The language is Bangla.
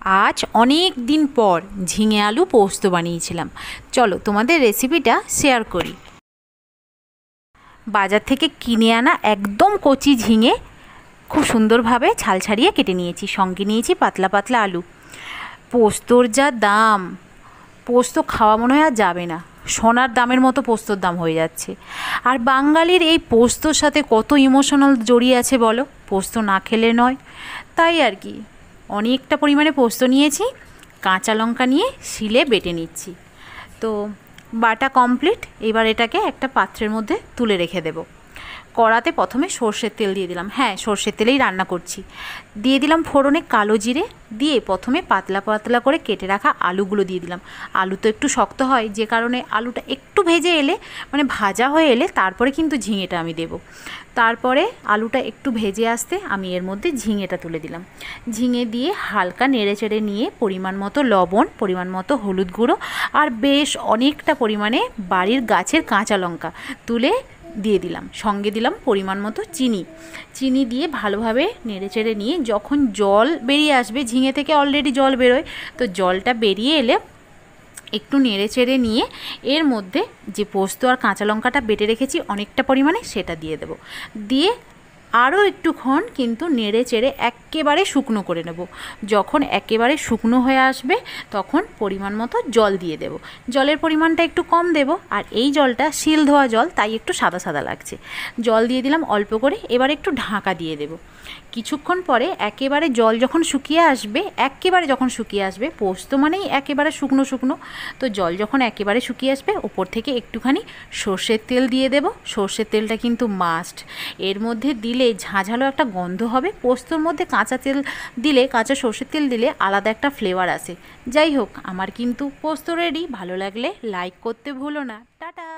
আজ অনেক দিন পর ঝিঙে আলু পোস্ত বানিয়েছিলাম। চলো তোমাদের রেসিপিটা শেয়ার করি। বাজার থেকে কিনে আনা একদম কচি ঝিঙে খুব সুন্দরভাবে ছাল ছাড়িয়ে কেটে নিয়েছি, সঙ্গে নিয়েছি পাতলা পাতলা আলু। পোস্তর যা দাম, পোস্ত খাওয়া মনে হয় আর যাবে না, সোনার দামের মতো পোস্তর দাম হয়ে যাচ্ছে। আর বাঙালির এই পোস্তর সাথে কত ইমোশনাল জড়িয়ে আছে বলো, পোস্ত না খেলে নয়। তাই আর কি অনেকটা পরিমাণে পোস্ত নিয়েছি, কাঁচা লঙ্কা নিয়ে শিলে বেটে নিচ্ছি। তো বাটা কমপ্লিট, এবার এটাকে একটা পাত্রের মধ্যে তুলে রেখে দেব। কড়াতে প্রথমে সর্ষের তেল দিয়ে দিলাম, হ্যাঁ সর্ষের তেলেই রান্না করছি। দিয়ে দিলাম ফোড়নে কালো জিরে, দিয়ে প্রথমে পাতলা পাতলা করে কেটে রাখা আলুগুলো দিয়ে দিলাম। আলু তো একটু শক্ত হয়, যে কারণে আলুটা একটু ভেজে এলে, মানে ভাজা হয়ে এলে তারপরে কিন্তু ঝিঙেটা আমি দেব। তারপরে আলুটা একটু ভেজে আসতে আমি এর মধ্যে ঝিঙেটা তুলে দিলাম। ঝিঙে দিয়ে হালকা নেড়ে চেড়ে নিয়ে পরিমাণ মতো লবণ, পরিমাণ মতো হলুদ গুঁড়ো আর বেশ অনেকটা পরিমাণে বাড়ির গাছের কাঁচা লঙ্কা তুলে দিয়ে দিলাম। সঙ্গে দিলাম পরিমাণ মতো চিনি দিয়ে ভালোভাবে নেড়ে চেড়ে নিয়ে যখন জল বেরিয়ে আসবে, ঝিঙে থেকে অলরেডি জল বেরোয়, তো জলটা বেরিয়ে এলে একটু নেড়ে চেড়ে নিয়ে এর মধ্যে যে পোস্ত আর কাঁচা লঙ্কাটা বেটে রেখেছি অনেকটা পরিমাণে, সেটা দিয়ে দেব। দিয়ে আরও একটুক্ষণ কিন্তু নেড়ে চেড়ে একেবারে শুকনো করে নেব। যখন একেবারে শুকনো হয়ে আসবে তখন পরিমাণ মতো জল দিয়ে দেব। জলের পরিমাণটা একটু কম দেব, আর এই জলটা শিল ধোয়া জল, তাই একটু সাদা সাদা লাগছে। জল দিয়ে দিলাম অল্প করে, এবার একটু ঢাকা দিয়ে দেব। কিছুক্ষণ পরে একেবারে জল যখন শুকিয়ে আসবে, একেবারে যখন শুকিয়ে আসবে, পোস্ত মানেই একেবারে শুকনো শুকনো, তো জল যখন একেবারে শুকিয়ে আসবে ওপর থেকে একটুখানি সর্ষের তেল দিয়ে দেব। সর্ষের তেলটা কিন্তু মাস্ট, এর মধ্যে দিলে ঝাঁঝালো একটা গন্ধ হবে। পোস্তর মধ্যে কাঁচা তেল দিলে, কাঁচা সর্ষের তেল দিলে আলাদা একটা ফ্লেভার আসে। যাই হোক, আমার কিন্তু পোস্ত রেডি। ভালো লাগলে লাইক করতে ভুলো না। টাটা।